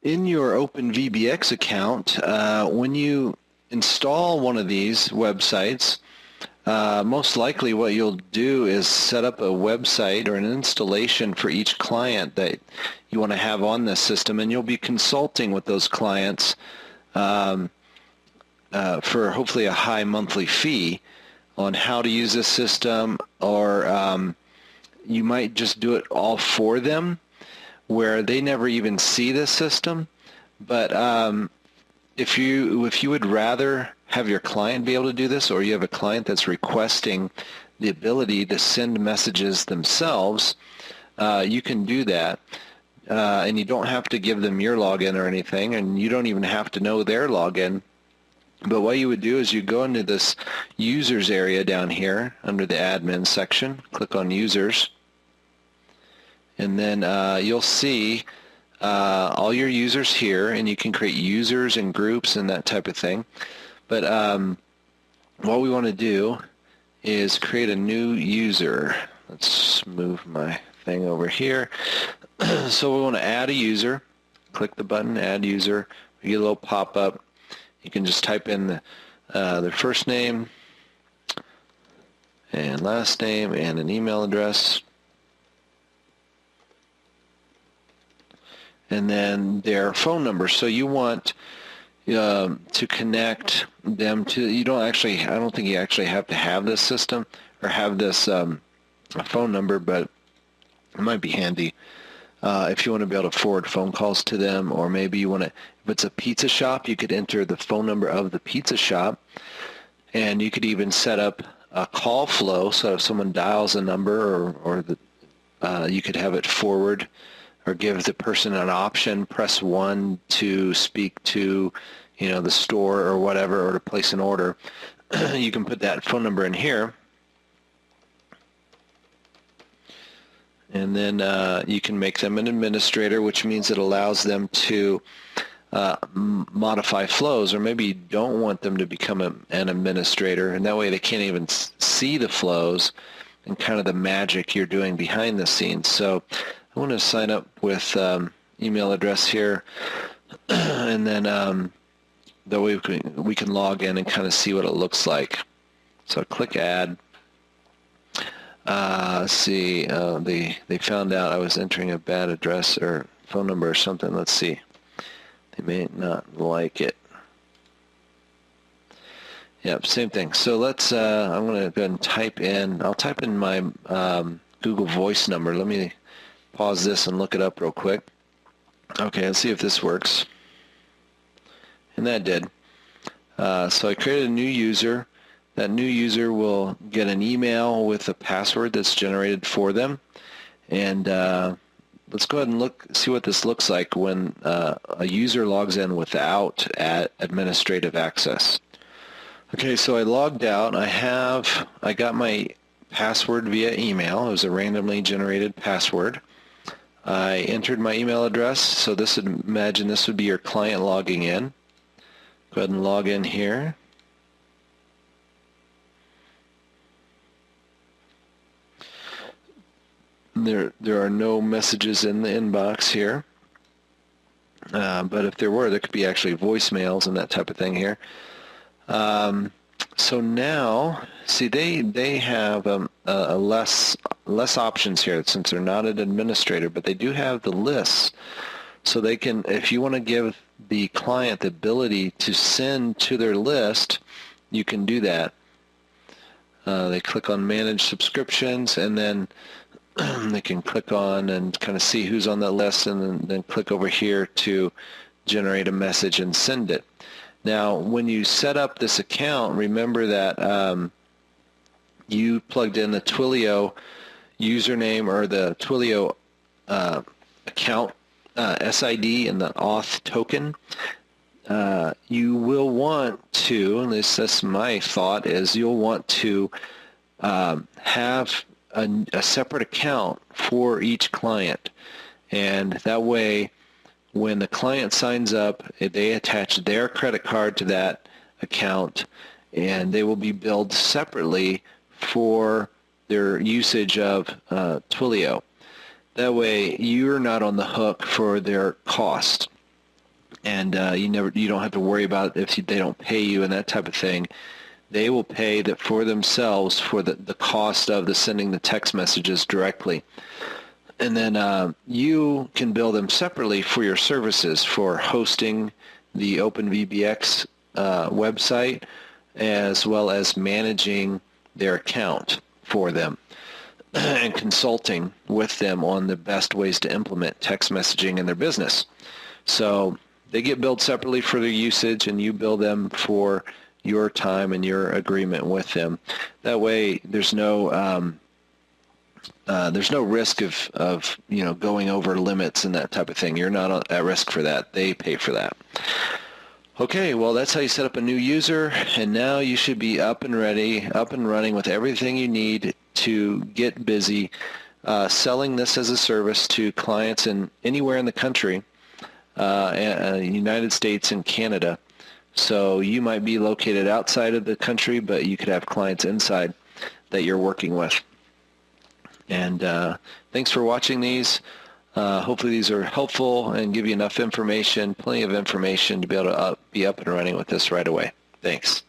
In your OpenVBX account, when you install one of these websites, most likely what you'll do is set up a website or an installation for each client that you want to have on this system, and you'll be consulting with those clients um, for hopefully a high monthly fee on how to use this system, or you might just do it all for them where they never even see this system. But if you would rather have your client be able to do this, or you have a client that's requesting the ability to send messages themselves, you can do that. And you don't have to give them your login or anything, and you don't even have to know their login. But what you would do is you go into this users area down here under the admin section, click on users, and then you'll see all your users here, and you can create users and groups and that type of thing. But what we want to do is create a new user. Let's move my thing over here. So we want to add a user. Click the button, add user. You get a little pop-up. You can just type in their first name and last name and an email address. And then their phone number. So you want to connect them to, I don't think you actually have to have this system or have this a phone number, but it might be handy if you want to be able to forward phone calls to them, or maybe you want to, if it's a pizza shop, you could enter the phone number of the pizza shop, and you could even set up a call flow, so if someone dials a number, you could have it forward or give the person an option, press 1 to speak to, the store or whatever, or to place an order. You can put that phone number in here. And then you can make them an administrator, which means it allows them to modify flows, or maybe you don't want them to become an administrator, and that way they can't even see the flows and kind of the magic you're doing behind the scenes. So I want to sign up with email address here, and then that way we can log in and kind of see what it looks like. So click add. Let's see, they found out I was entering a bad address or phone number or something. Let's see. They may not like it. Yep, same thing. So let's, I'm going to go ahead and type in, I'll type in my Google Voice number. Let me pause this and look it up real quick. Okay, let's see if this works. And that did. So I created a new user. That new user will get an email with a password that's generated for them. And let's go ahead and see what this looks like when a user logs in without administrative access. Okay, so I logged out. I got my password via email. It was a randomly generated password. I entered my email address, so imagine this would be your client logging in. Go ahead and log in here. There are no messages in the inbox here, but if there were, there could be actually voicemails and that type of thing here. So now, see, they have less options here since they're not an administrator, but they do have the lists. So they can, if you want to give the client the ability to send to their list, you can do that. They click on Manage Subscriptions, and then they can click on and kind of see who's on that list, and then click over here to generate a message and send it. Now, when you set up this account, remember that you plugged in the Twilio username or the Twilio account SID and the auth token. You will want to, and that's my thought, is you'll want to have a separate account for each client, and that way when the client signs up, they attach their credit card to that account, and they will be billed separately for their usage of Twilio. That way you're not on the hook for their cost. and you don't have to worry about if they don't pay you and that type of thing. They will pay that for themselves for the cost of the sending the text messages directly. And then you can bill them separately for your services for hosting the OpenVBX website, as well as managing their account for them and consulting with them on the best ways to implement text messaging in their business. So they get billed separately for their usage, and you bill them for your time and your agreement with them. That way, there's no risk of going over limits and that type of thing. You're not at risk for that. They pay for that. Okay, well, that's how you set up a new user, and now you should be up and ready, up and running with everything you need to get busy selling this as a service to clients anywhere in the country, United States and Canada. So you might be located outside of the country, but you could have clients inside that you're working with. And thanks for watching these. Hopefully these are helpful and give you enough information, plenty of information to be able to be up and running with this right away. Thanks.